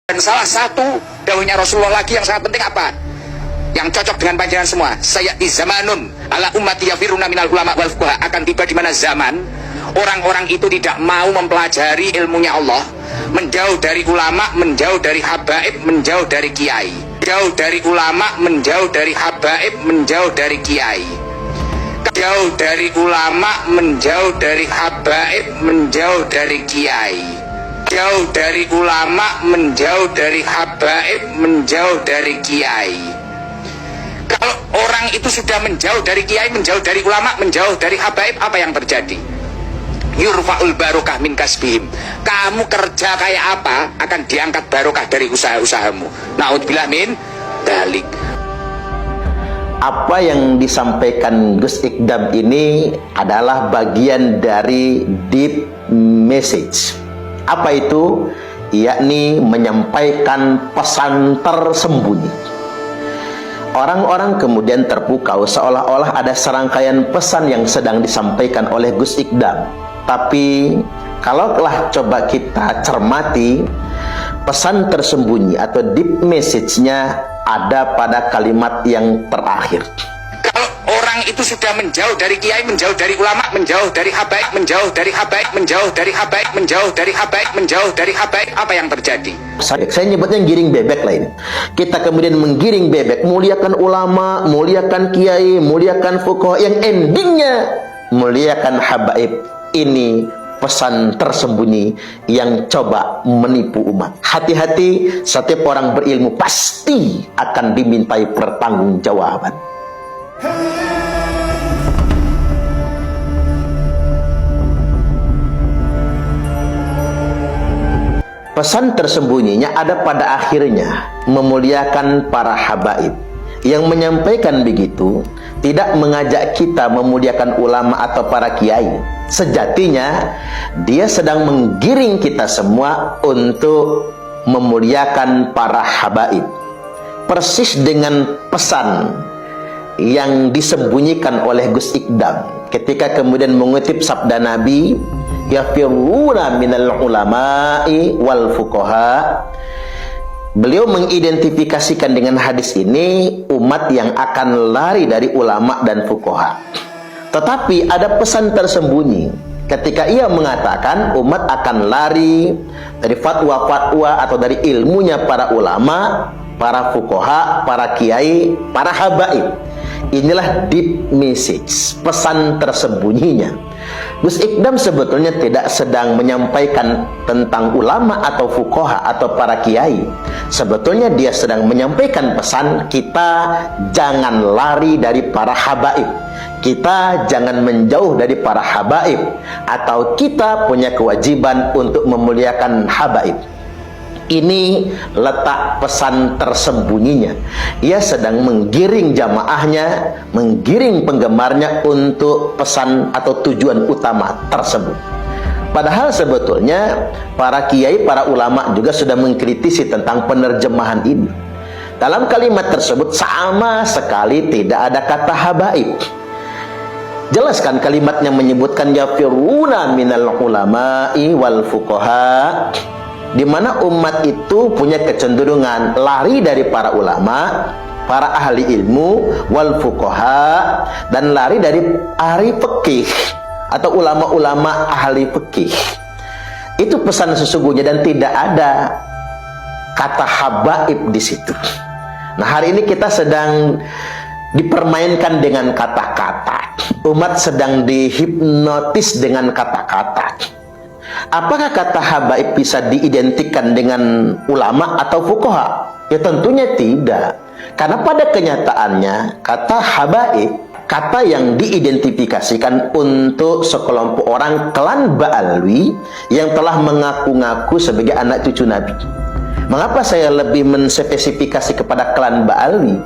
Dan salah satu dawuhnya Rasulullah lagi yang sangat penting apa? Yang cocok dengan panjangan semua. Sayati zamanun ala ummati yafiruna minal ulama wal fuqaha. Akan tiba di mana zaman orang-orang itu tidak mau mempelajari ilmunya Allah, menjauh dari ulama, menjauh dari habaib, menjauh dari kiai. Jauh dari ulama, menjauh dari habaib, menjauh dari kiai. Jauh dari ulama, menjauh dari habaib, menjauh dari kiai. Jauh dari ulama, menjauh dari habaib, menjauh dari kiai. Kalau orang itu sudah menjauh dari kiai, menjauh dari ulama, menjauh dari habaib, apa yang terjadi? Yurfa'ul barokah min kasbihim. Kamu kerja kayak apa, akan diangkat barokah dari usaha-usahamu. Na'udzubillah min dalik. Apa yang disampaikan Gus Ikdam ini adalah bagian dari deep message. Apa itu? Yakni menyampaikan pesan tersembunyi. Orang-orang kemudian terpukau seolah-olah ada serangkaian pesan yang sedang disampaikan oleh Gus Ikdam. Tapi kalaulah coba kita cermati, pesan tersembunyi atau deep message-nya ada pada kalimat yang terakhir. Kalau orang itu sudah menjauh dari kiai, menjauh dari ulama, menjauh dari habaib, menjauh dari habaib, menjauh dari habaib, menjauh dari habaib, menjauh dari habaib, apa yang terjadi? Saya nyebutnya giring bebek lah ini. Kita kemudian menggiring bebek, muliakan ulama, muliakan kiai, muliakan fuqaha, yang endingnya muliakan habaib. Ini pesan tersembunyi yang coba menipu umat. Hati-hati, setiap orang berilmu pasti akan dimintai pertanggungjawaban. Pesan tersembunyinya ada pada akhirnya, memuliakan para habaib. Yang menyampaikan begitu tidak mengajak kita memuliakan ulama atau para kiai. Sejatinya dia sedang menggiring kita semua untuk memuliakan para habaib. Persis dengan pesan yang disembunyikan oleh Gus Ikdam ketika kemudian mengutip sabda Nabi, yafiruna minal ulama'i wal fuqaha. Beliau mengidentifikasikan dengan hadis ini umat yang akan lari dari ulama dan fuqaha. Tetapi ada pesan tersembunyi ketika ia mengatakan umat akan lari dari fatwa-fatwa atau dari ilmunya para ulama, para fuqaha, para kiai, para habaib. Inilah deep message, pesan tersembunyinya. Gus Ikdam sebetulnya tidak sedang menyampaikan tentang ulama atau fuqaha atau para kiai. Sebetulnya dia sedang menyampaikan pesan kita jangan lari dari para habaib. Kita jangan menjauh dari para habaib, atau kita punya kewajiban untuk memuliakan habaib. Ini letak pesan tersembunyinya. Ia sedang menggiring jamaahnya, menggiring penggemarnya untuk pesan atau tujuan utama tersebut. Padahal sebetulnya para kiai, para ulama juga sudah mengkritisi tentang penerjemahan ini. Dalam kalimat tersebut sama sekali tidak ada kata habaib. Jelaskan kalimatnya menyebutkan yafiruna minal ulama'i wal fuqaha, di mana umat itu punya kecenderungan lari dari para ulama, para ahli ilmu, wal fuqaha, dan lari dari ahli fikih atau ulama-ulama ahli fikih. Itu pesan sesungguhnya dan tidak ada kata habaib di situ. Nah, hari ini kita sedang dipermainkan dengan kata-kata. Umat sedang dihipnotis dengan kata-kata. Apakah kata habaib bisa diidentikan dengan ulama atau fuqaha? Ya tentunya tidak. Karena pada kenyataannya kata habaib, kata yang diidentifikasikan untuk sekelompok orang klan Ba'alwi yang telah mengaku-ngaku sebagai anak cucu Nabi. Mengapa saya lebih menspesifikasi kepada klan Ba'alwi?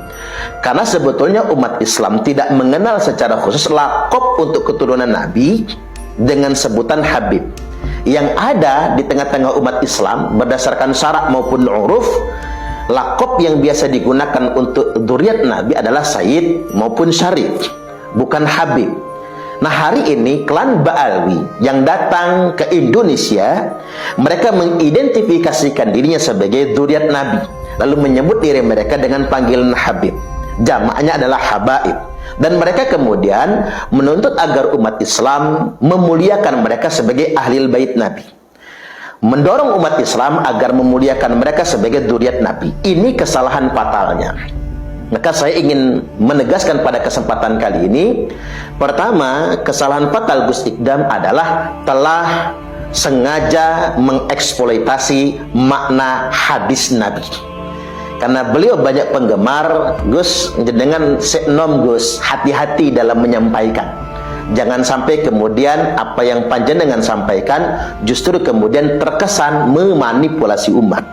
Karena sebetulnya umat Islam tidak mengenal secara khusus lakop untuk keturunan Nabi dengan sebutan Habib. Yang ada di tengah-tengah umat Islam berdasarkan syarak maupun uruf, lakop yang biasa digunakan untuk dzurriyyat Nabi adalah Sayyid maupun Syarif, bukan Habib. Nah, hari ini klan Ba'alwi yang datang ke Indonesia, mereka mengidentifikasikan dirinya sebagai dzurriyyat Nabi, lalu menyebut diri mereka dengan panggilan Habib. Jamaknya adalah Habaib. Dan mereka kemudian menuntut agar umat Islam memuliakan mereka sebagai ahlil bait Nabi, mendorong umat Islam agar memuliakan mereka sebagai dzurriyyat Nabi. Ini kesalahan fatalnya. Maka saya ingin menegaskan pada kesempatan kali ini, pertama, kesalahan fatal Gus Ikdam adalah telah sengaja mengeksploitasi makna hadis Nabi. Karena beliau banyak penggemar, Gus, dengan senom Gus, hati-hati dalam menyampaikan. Jangan sampai kemudian apa yang panjenengan sampaikan justru kemudian terkesan memanipulasi umat.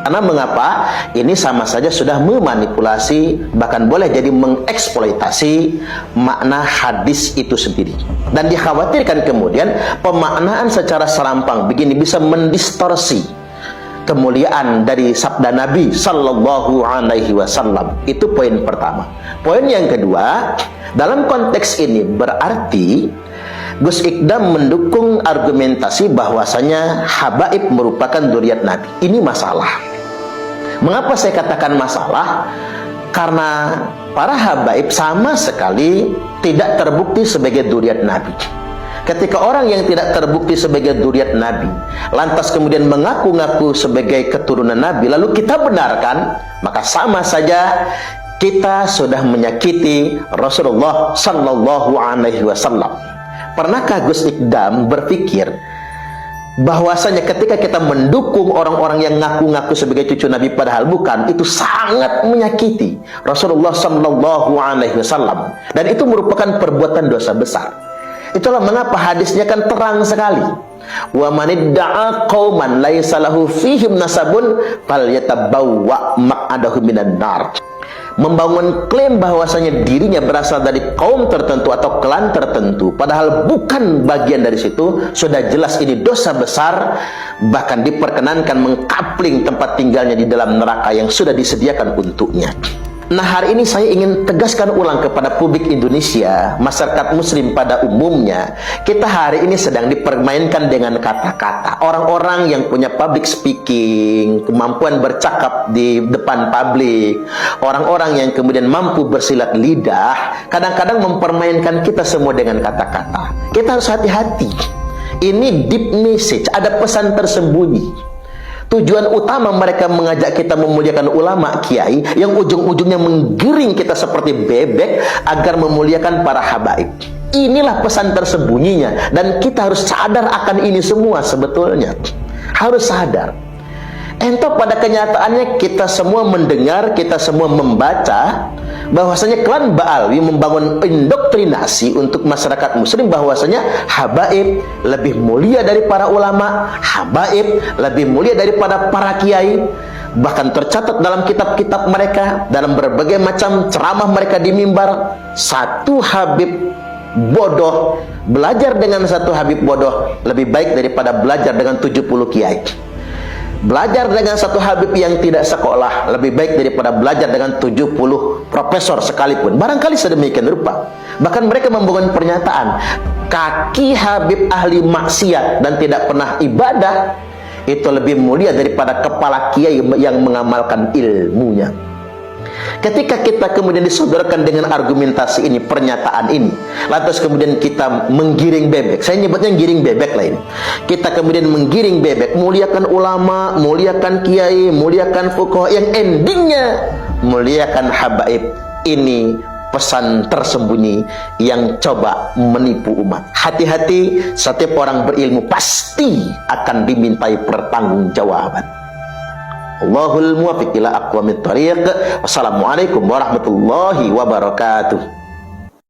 Karena mengapa? Ini sama saja sudah memanipulasi, bahkan boleh jadi mengeksploitasi makna hadis itu sendiri. Dan dikhawatirkan kemudian pemaknaan secara serampang begini bisa mendistorsi kemuliaan dari sabda Nabi Sallallahu Alaihi Wasallam. Itu poin pertama. Poin yang kedua, dalam konteks ini berarti Gus Ikdam mendukung argumentasi bahwasanya habaib merupakan dzurriyyat Nabi. Ini masalah. Mengapa saya katakan masalah? Karena para habaib sama sekali tidak terbukti sebagai dzurriyyat Nabi. Ketika orang yang tidak terbukti sebagai dzurriyyat Nabi lantas kemudian mengaku-ngaku sebagai keturunan Nabi, lalu kita benarkan, maka sama saja kita sudah menyakiti Rasulullah Sallallahu Alaihi Wasallam. Pernahkah Gus Ikdam berpikir bahwasanya ketika kita mendukung orang-orang yang ngaku-ngaku sebagai cucu Nabi padahal bukan, itu sangat menyakiti Rasulullah Sallallahu Alaihi Wasallam, dan itu merupakan perbuatan dosa besar. Itulah mengapa hadisnya kan terang sekali. Wa manidda'a qauman laisa lahu fihim nasabun falyatabawwa maq'adahu minan nar. Membangun klaim bahwasanya dirinya berasal dari kaum tertentu atau klan tertentu padahal bukan bagian dari situ, sudah jelas ini dosa besar, bahkan diperkenankan mengkapling tempat tinggalnya di dalam neraka yang sudah disediakan untuknya. Nah, hari ini saya ingin tegaskan ulang kepada publik Indonesia, masyarakat muslim pada umumnya, kita hari ini sedang dipermainkan dengan kata-kata. Orang-orang yang punya public speaking, kemampuan bercakap di depan publik, orang-orang yang kemudian mampu bersilat lidah, kadang-kadang mempermainkan kita semua dengan kata-kata. Kita harus hati-hati. Ini deep message, ada pesan tersembunyi. Tujuan utama mereka mengajak kita memuliakan ulama, kiai, yang ujung-ujungnya menggiring kita seperti bebek agar memuliakan para habaib. Inilah pesan tersembunyinya, dan kita harus sadar akan ini semua sebetulnya. Harus sadar. Entah pada kenyataannya kita semua mendengar, kita semua membaca bahwasanya klan Ba'alwi membangun indoktrinasi untuk masyarakat muslim bahwasanya habaib lebih mulia dari para ulama, habaib lebih mulia daripada para kiai. Bahkan tercatat dalam kitab-kitab mereka, dalam berbagai macam ceramah mereka di mimbar, satu habib bodoh belajar dengan satu habib bodoh lebih baik daripada belajar dengan 70 kiai. Belajar dengan satu habib yang tidak sekolah lebih baik daripada belajar dengan 70 profesor sekalipun. Barangkali sedemikian rupa. Bahkan mereka membangun pernyataan, kaki habib ahli maksiat dan tidak pernah ibadah itu lebih mulia daripada kepala kiai yang mengamalkan ilmunya. Ketika kita kemudian disodorkan dengan argumentasi ini, pernyataan ini, lantas kemudian kita menggiring bebek, saya nyebutnya giring bebek lah ini. Kita kemudian menggiring bebek, muliakan ulama, muliakan kiai, muliakan fuqaha, yang endingnya muliakan habaib. Ini pesan tersembunyi yang coba menipu umat. Hati-hati, setiap orang berilmu pasti akan dimintai pertanggungjawaban. Allahul muwaffiq ila aqwamit thariq. Wassalamualaikum warahmatullahi wabarakatuh.